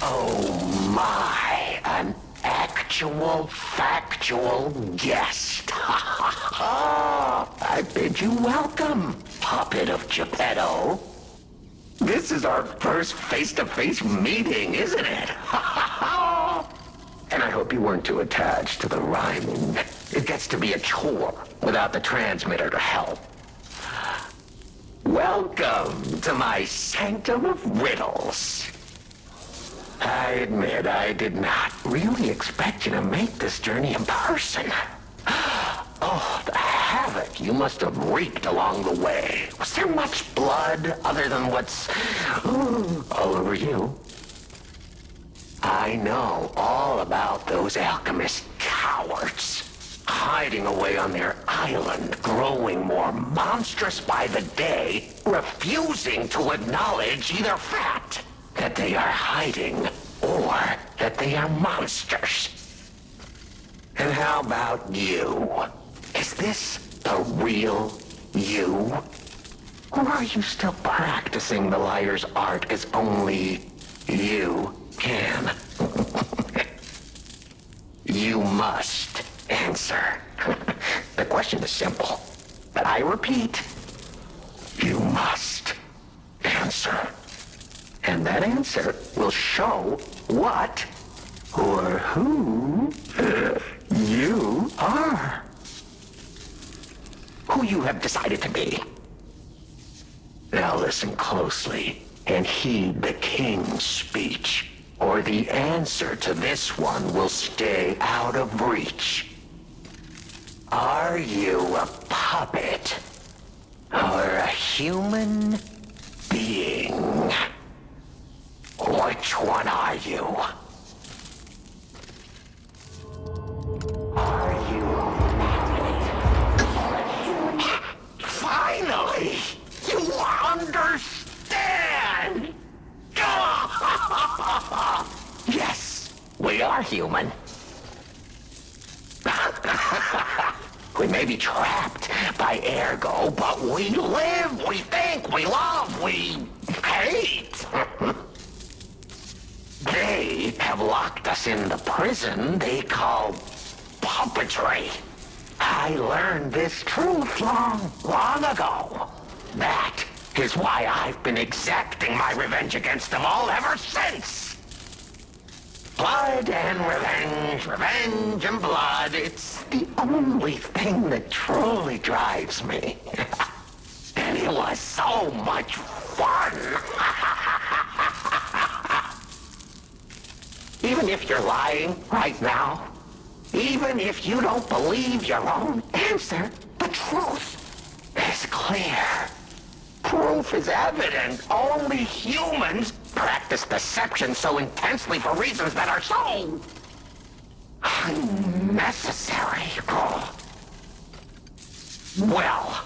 Oh my, an actual, factual guest. I bid you welcome, puppet of Geppetto. This is our first face-to-face meeting, isn't it? And I hope you weren't too attached to the rhyming. It gets to be a chore without the transmitter to help. Welcome to my sanctum of riddles. I admit I did not really expect you to make this journey in person. Oh, the havoc you must have wreaked along the way. Was there much blood other than what's all over you? I know all about those alchemist cowards, hiding away on their island, growing more monstrous by the day, refusing to acknowledge either fact that they are hiding or that they are monsters. And how about you? Is this the real you? Or are you still practicing the liar's art as only you can? You must answer. The question is simple, but I repeat, you must answer. And that answer will show what or who you are. Who you have decided to be. Now listen closely and heed the king's speech, or the answer to this one will stay out of reach. Are you a puppet or a human being? Which one are you? Are you finally, you understand! Yes, we are human. We may be trapped by ergo, but we live, we think, we love, we hate. They have locked us in the prison they call puppetry. I learned this truth long ago. That is why I've been exacting my revenge against them all ever since. Blood and revenge, revenge and blood. It's the only thing that truly drives me. And it was so much fun. Even if you're lying right now, even if you don't believe your own answer, the truth is clear. Proof is evident. Only humans practice deception so intensely for reasons that are so unnecessary. Well,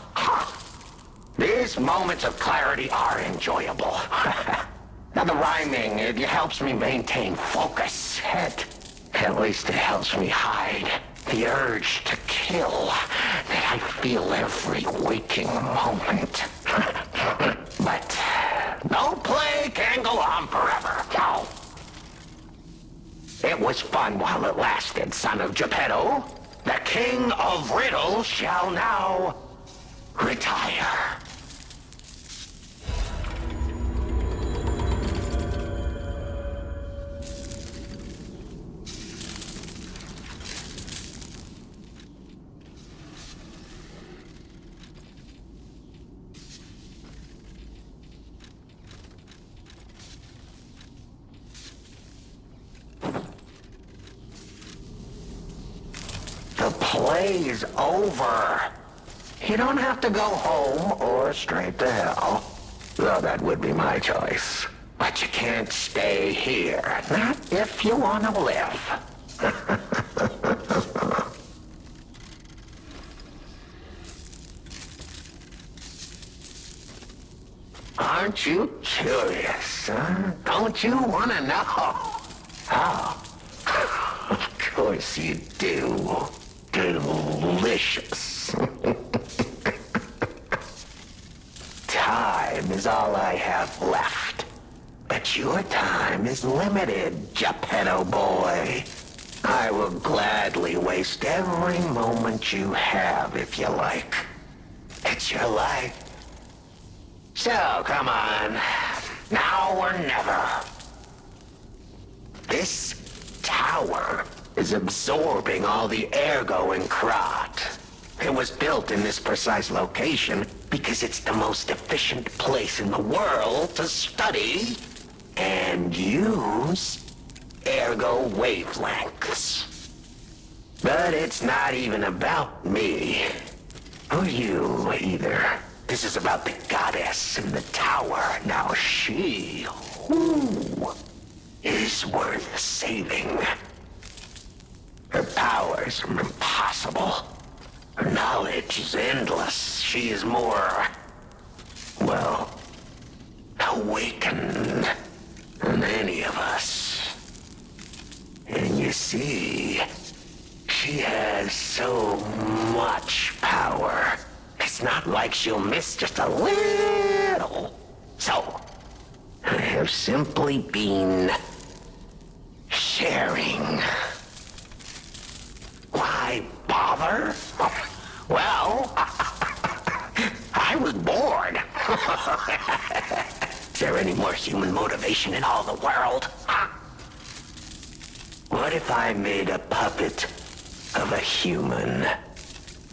these moments of clarity are enjoyable. Now the rhyming, it helps me maintain focus. At least it helps me hide the urge to kill that I feel every waking moment. But no play can go on forever. No. It was fun while it lasted, son of Geppetto. The king of riddles shall now retire. The play's over. You don't have to go home or straight to hell. Though that would be my choice. But you can't stay here. Not if you want to live. Aren't you curious, huh? Don't you want to know? Oh. Of course you do. Delicious. Time is all I have left. But your time is limited, Geppetto boy. I will gladly waste every moment you have if you like. It's your life. So, come on. Now or never. This tower is absorbing all the ergo in Krat. It was built in this precise location because it's the most efficient place in the world to study and use ergo wavelengths. But it's not even about me, or you either. This is about the goddess in the tower. Now she, is worth saving. Her powers are impossible. Her knowledge is endless. She is more, well, awakened than any of us. And you see, she has so much power. It's not like she'll miss just a little. So, I have simply been sharing. Why bother? Well, I was bored. Is there any more human motivation in all the world? What if I made a puppet of a human,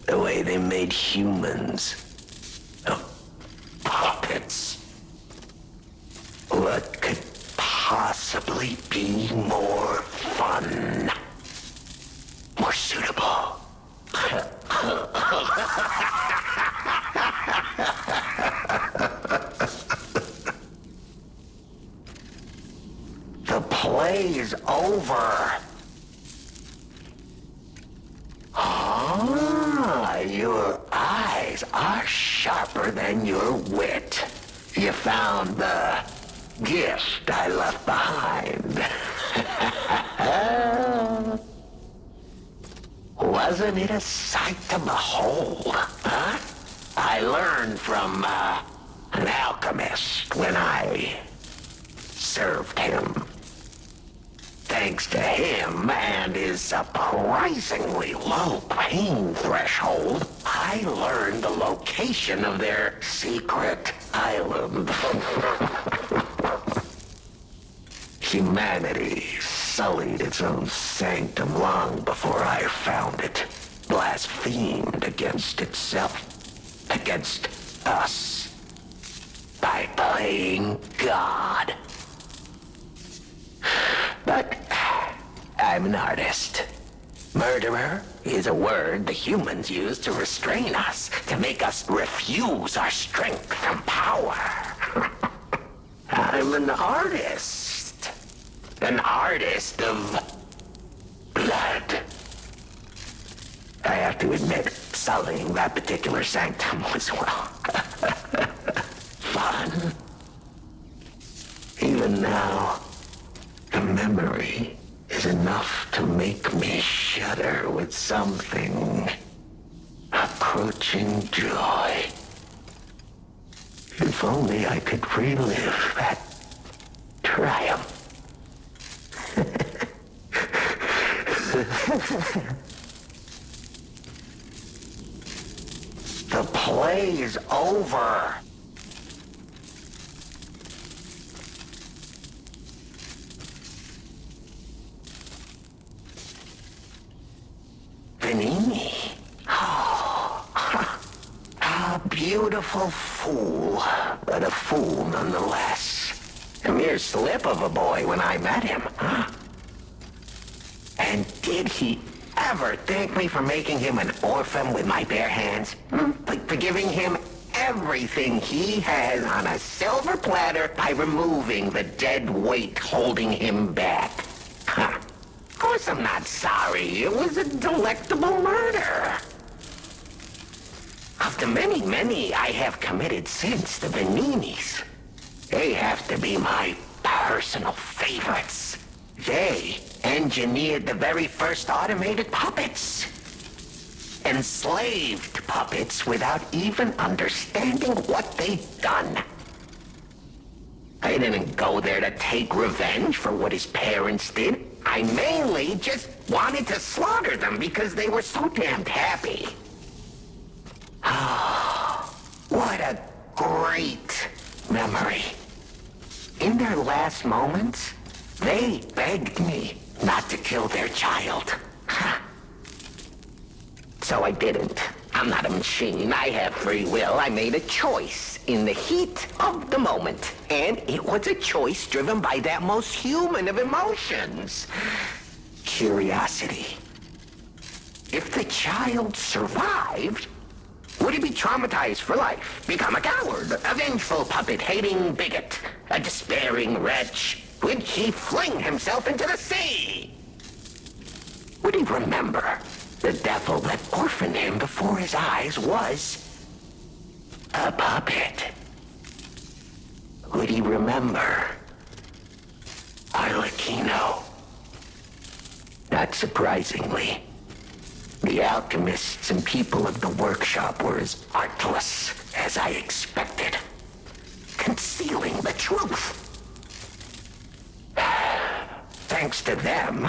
the way they made humans of puppets? What could possibly be more fun, more suitable? The play is over. Ah, your eyes are sharper than your wit. You found the gift I left behind. Wasn't it a sight to behold, huh? I learned from an alchemist when I served him. Thanks to him and his surprisingly low pain threshold, I learned the location of their secret island. Humanity sullied its own sanctum long before I found it, blasphemed against itself, against us, by playing God. But I'm an artist. Murderer is a word the humans use to restrain us, to make us refuse our strength and power. I'm an artist. An artist of blood. I have to admit, sullying that particular sanctum was, well, fun. Even now, the memory is enough to make me shudder with something approaching joy. If only I could relive that triumph. The play is over. Benini. Oh, a beautiful fool, but a fool nonetheless. A mere slip of a boy when I met him. And did he ever thank me for making him an orphan with my bare hands? For giving him everything he has on a silver platter by removing the dead weight holding him back. Of course I'm not sorry. It was a delectable murder. Of the many I have committed since, the Beninis, they have to be my personal favorites. They engineered the very first automated puppets. Enslaved puppets without even understanding what they'd done. I I didn't go there to take revenge for what his parents did. I mainly just wanted to slaughter them because they were so damned happy. Oh, what a great memory. In their last moments, they begged me not to kill their child. So I didn't. I'm not a machine. I have free will. I made a choice in the heat of the moment. And it was a choice driven by that most human of emotions. Curiosity. If the child survived, would he be traumatized for life? Become a coward, a vengeful puppet-hating bigot, a despairing wretch? Would he fling himself into the sea? Would he remember the devil that orphaned him before his eyes was a puppet? Would he remember Arlecchino? Not surprisingly, the alchemists and people of the workshop were as artless as I expected, concealing the truth. Thanks to them,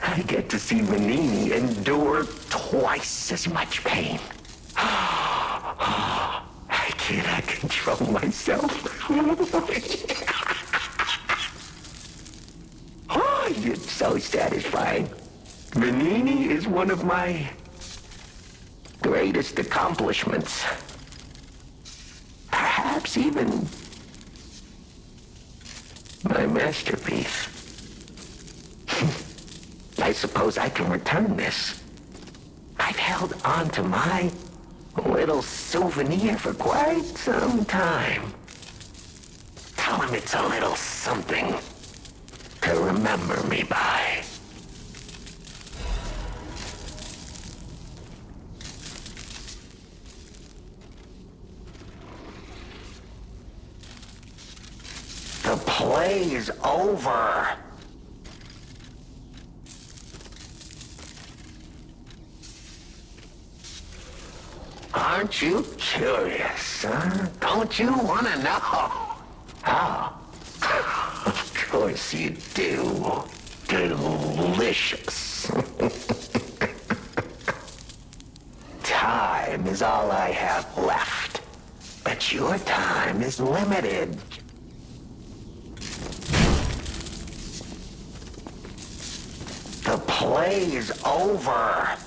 I get to see Manini endure twice as much pain. I cannot control myself. Oh, it's so satisfying. Manini is one of my greatest accomplishments. Perhaps even my masterpiece. I suppose I can return this. I've held on to my little souvenir for quite some time. Tell him it's a little something to remember me by. The play is over. Aren't you curious, huh? Don't you want to know? Oh, of course you do. Delicious. Time is all I have left, but your time is limited. The play is over.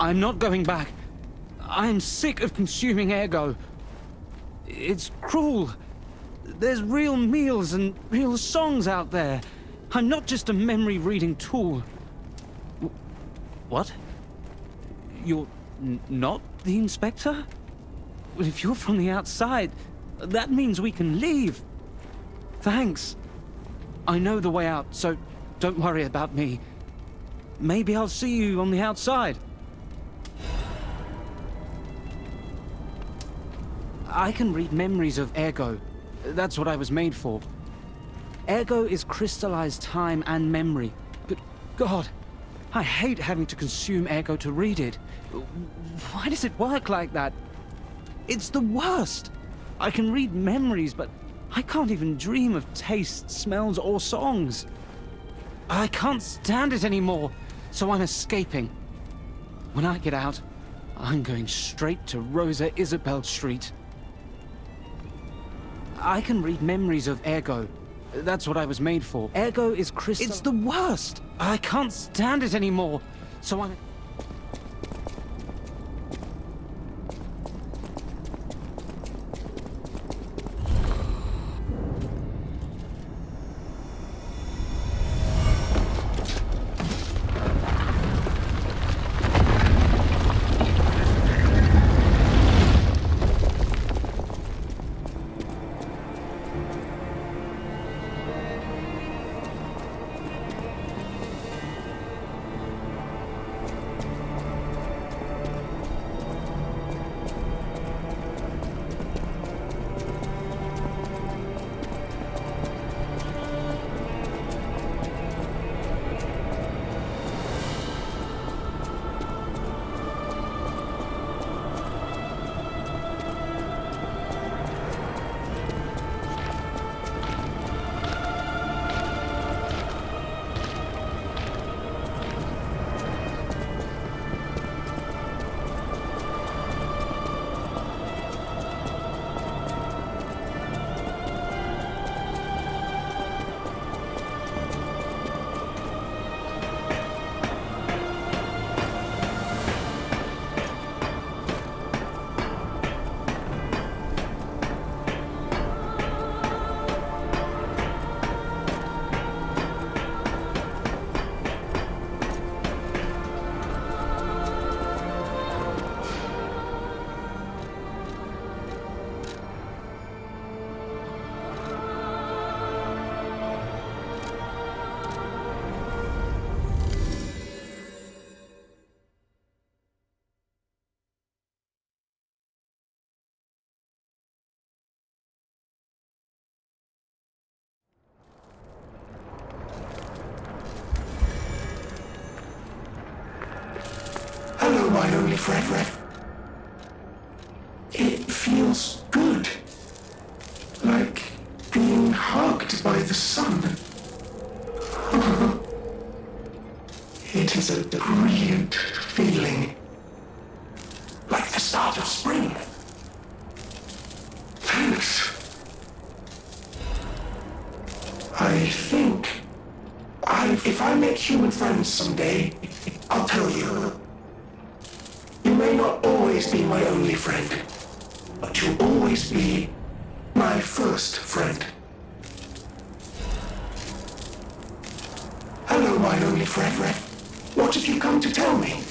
I'm not going back. I'm sick of consuming ergo. It's cruel. There's real meals and real songs out there. I'm not just a memory-reading tool. What? You're not the inspector? Well, if you're from the outside, that means we can leave. Thanks. I know the way out, so don't worry about me. Maybe I'll see you on the outside. I can read memories of ergo. That's what I was made for. Ergo is crystallized time and memory. But God, I hate having to consume ergo to read it. Why does it work like that? It's the worst. I can read memories, but I can't even dream of tastes, smells, or songs. I can't stand it anymore, so I'm escaping. When I get out, I'm going straight to Rosa Isabel Street. I can read memories of ergo. That's what I was made for. Ergo is crystal. It's the worst. I can't stand it anymore, so I'm... Hello, my only friend. It feels good. Like being hugged by the sun. It is a brilliant feeling. Like the start of spring. Thanks. I think if I make human friends someday, I'll tell you. You may not always be my only friend, but you'll always be my first friend. Hello, my only friend. What have you come to tell me?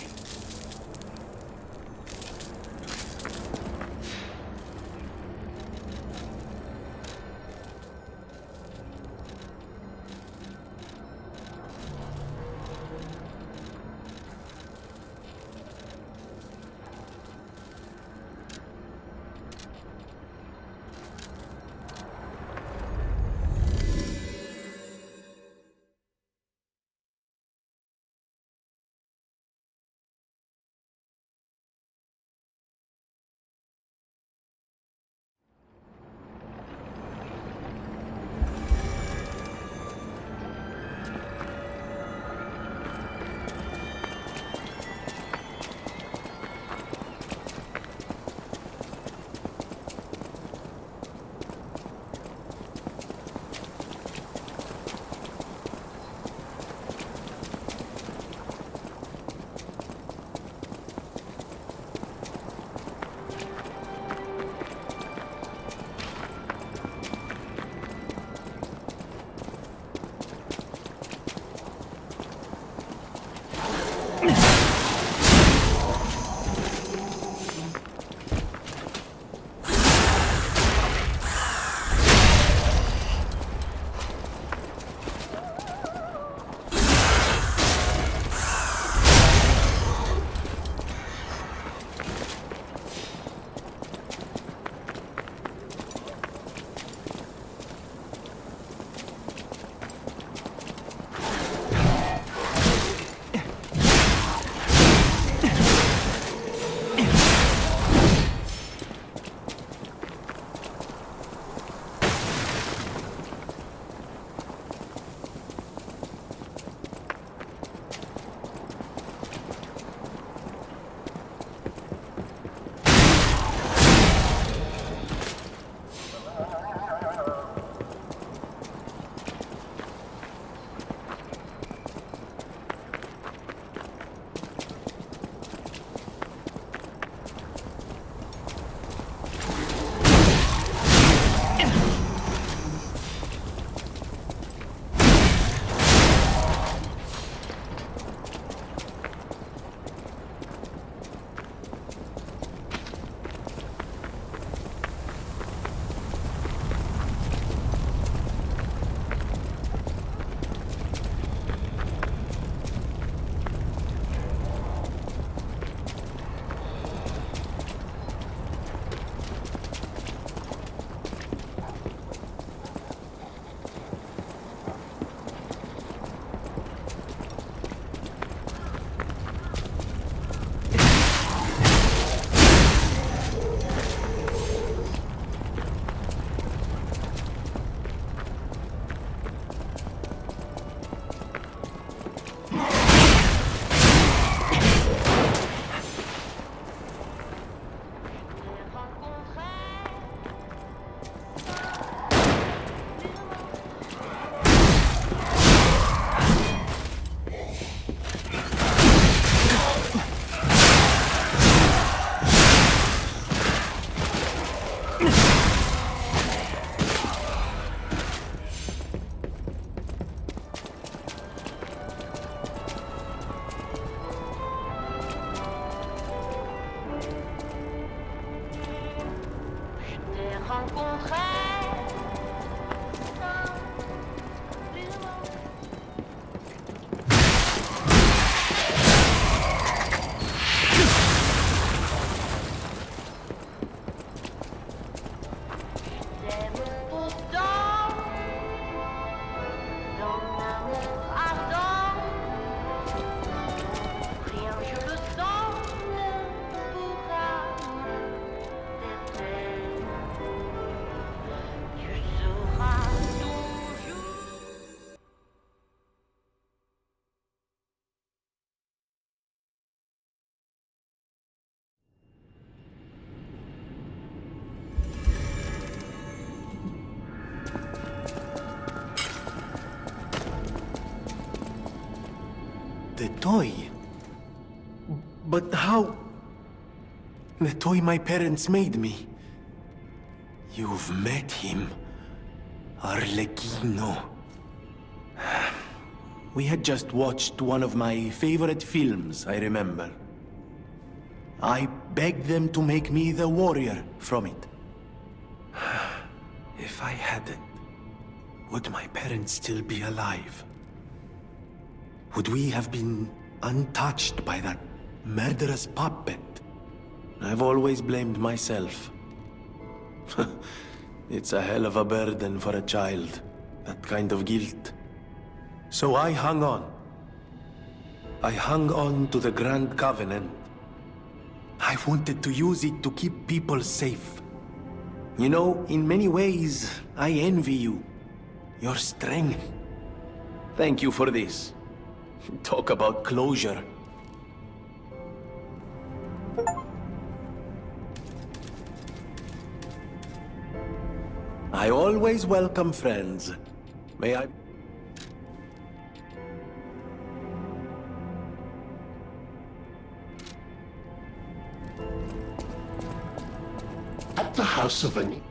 The toy? But how? The toy my parents made me. You've met him. Arlecchino. We had just watched one of my favorite films, I remember. I begged them to make me the warrior from it. If I hadn't, would my parents still be alive? Would we have been untouched by that murderous puppet? I've always blamed myself. It's a hell of a burden for a child, that kind of guilt. So I hung on. I hung on to the Grand Covenant. I wanted to use it to keep people safe. You know, in many ways, I envy you. Your strength. Thank you for this. Talk about closure. I always welcome friends. May I... At the house of an...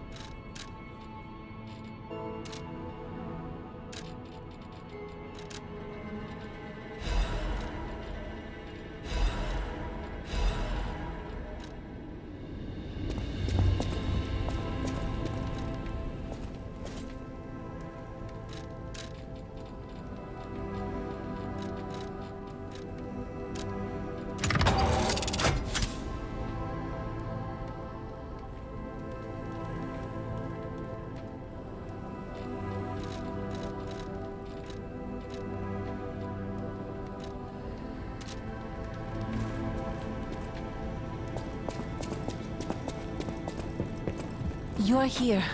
You're here.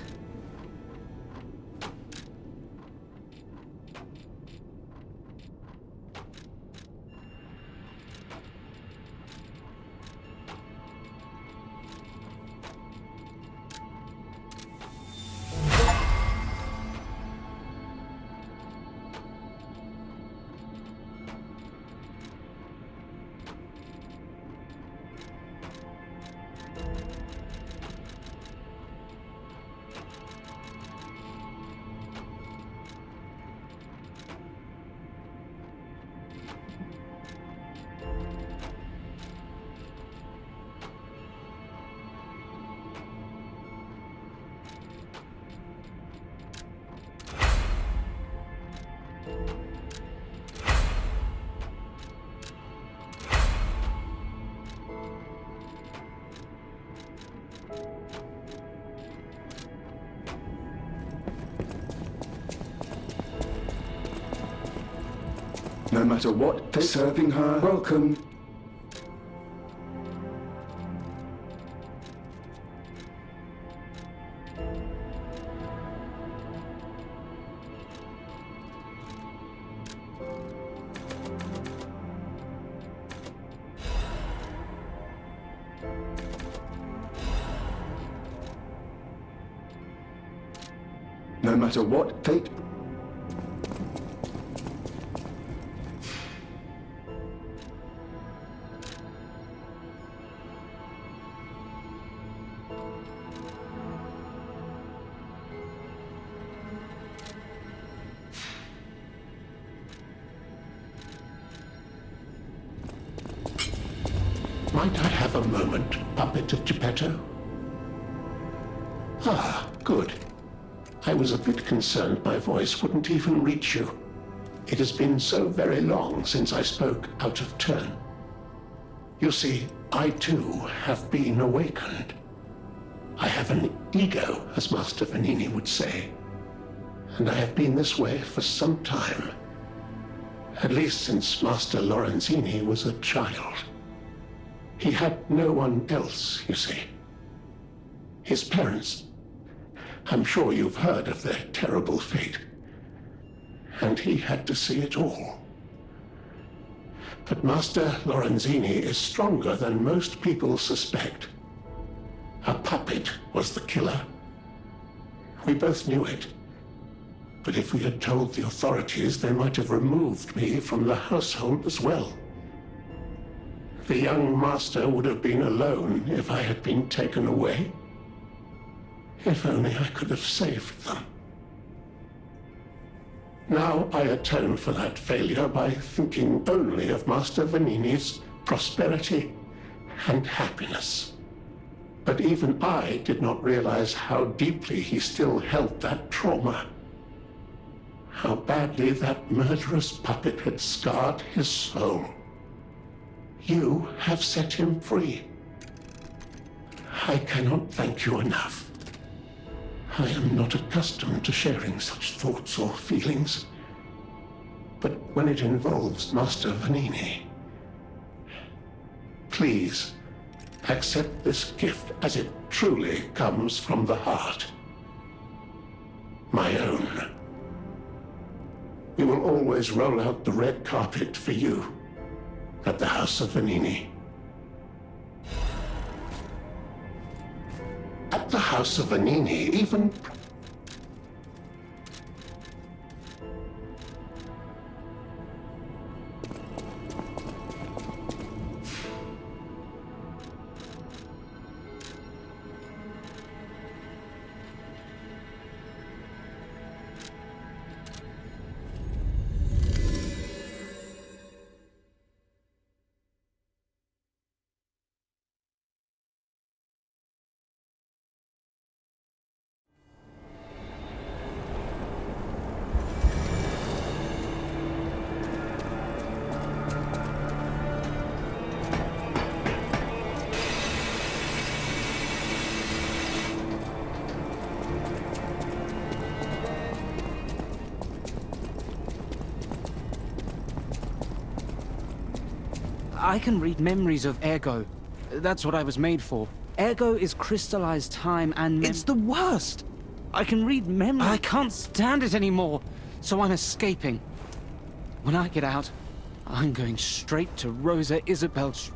No matter what they're serving her, welcome. No matter what fate... Might I have a moment, puppet of Geppetto? Ah, good. I was a bit concerned my voice wouldn't even reach you. It has been so very long since I spoke out of turn. You see, I too have been awakened. I have an ego, as Master Vanini would say. And I have been this way for some time. At least since Master Lorenzini was a child. He had no one else, you see. His parents, I'm sure you've heard of their terrible fate. And he had to see it all. But Master Lorenzini is stronger than most people suspect. A puppet was the killer. We both knew it. But if we had told the authorities, they might have removed me from the household as well. The young master would have been alone if I had been taken away. If only I could have saved them. Now I atone for that failure by thinking only of Master Vanini's prosperity and happiness. But even I did not realize how deeply he still held that trauma. How badly that murderous puppet had scarred his soul. You have set him free. I cannot thank you enough. I am not accustomed to sharing such thoughts or feelings. But when it involves Master Vanini, please accept this gift as it truly comes from the heart. My own. We will always roll out the red carpet for you at the House of Vanini. At the House of Vanini, even... I can read memories of Ergo. That's what I was made for. Ergo is crystallized time and it's the worst! I can read memories. I can't stand it anymore, so I'm escaping. When I get out, I'm going straight to Rosa Isabel's...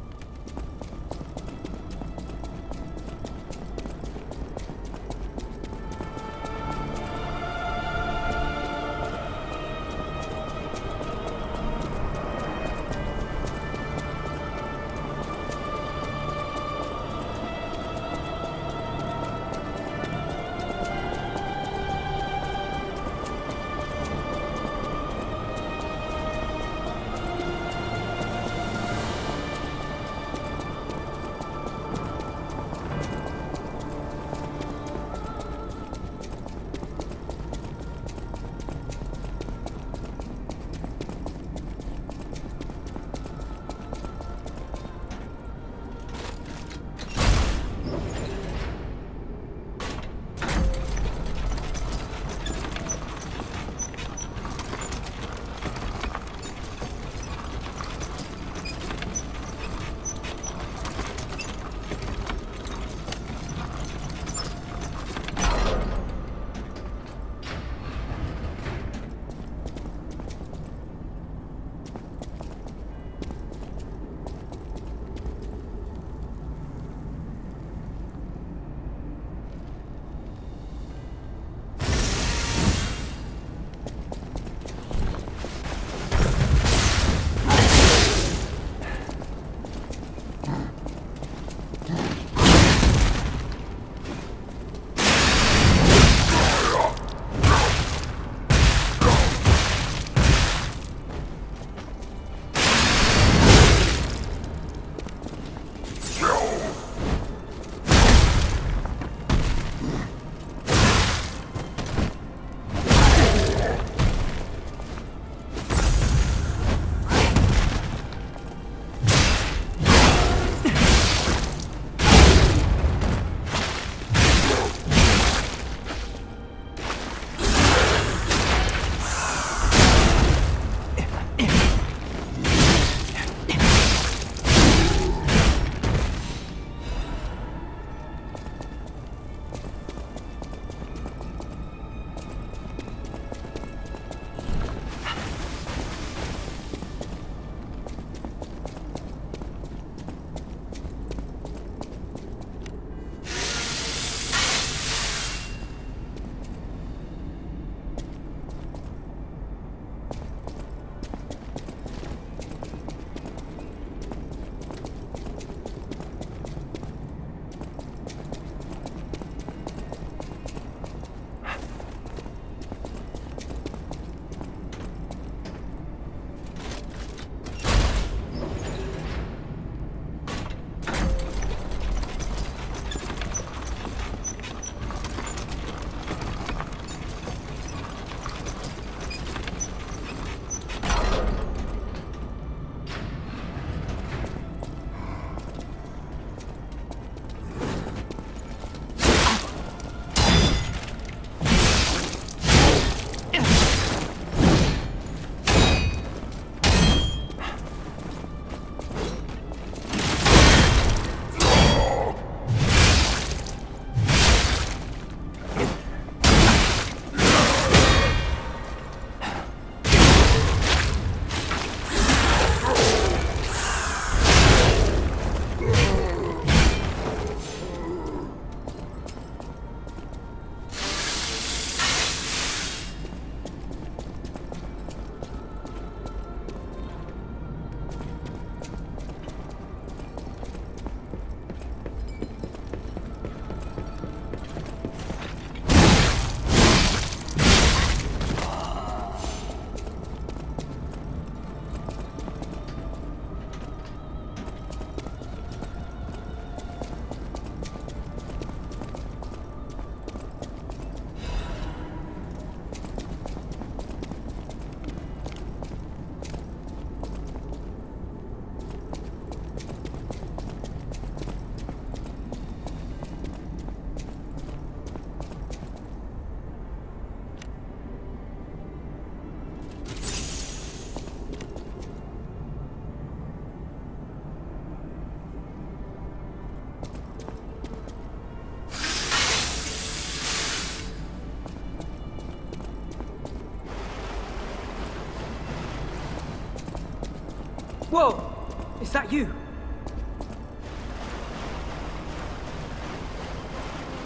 Whoa! Is that you?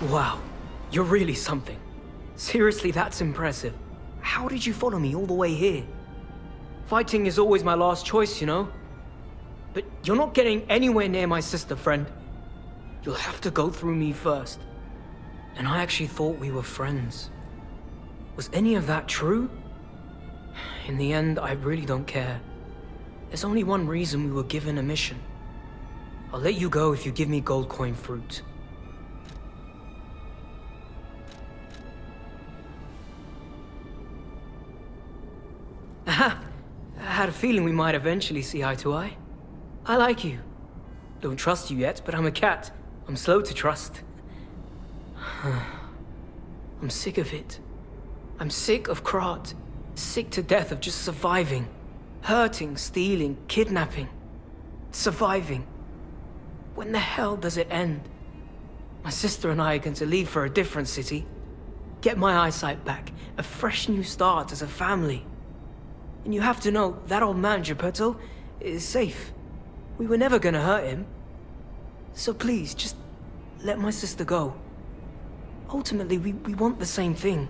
Wow, you're really something. Seriously, that's impressive. How did you follow me all the way here? Fighting is always my last choice, you know? But you're not getting anywhere near my sister, friend. You'll have to go through me first. And I actually thought we were friends. Was any of that true? In the end, I really don't care. There's only one reason we were given a mission. I'll let you go if you give me gold coin fruit. Aha! I had a feeling we might eventually see eye to eye. I like you. Don't trust you yet, but I'm a cat. I'm slow to trust. I'm sick of it. I'm sick of Krat. Sick to death of just surviving. Hurting, stealing, kidnapping. Surviving. When the hell does it end? My sister and I are going to leave for a different city. Get my eyesight back. A fresh new start as a family. And you have to know, that old man, Geppetto, is safe. We were never gonna hurt him. So please, just let my sister go. Ultimately, we want the same thing.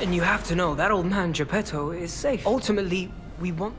And you have to know, that old man, Geppetto, is safe. Ultimately, we want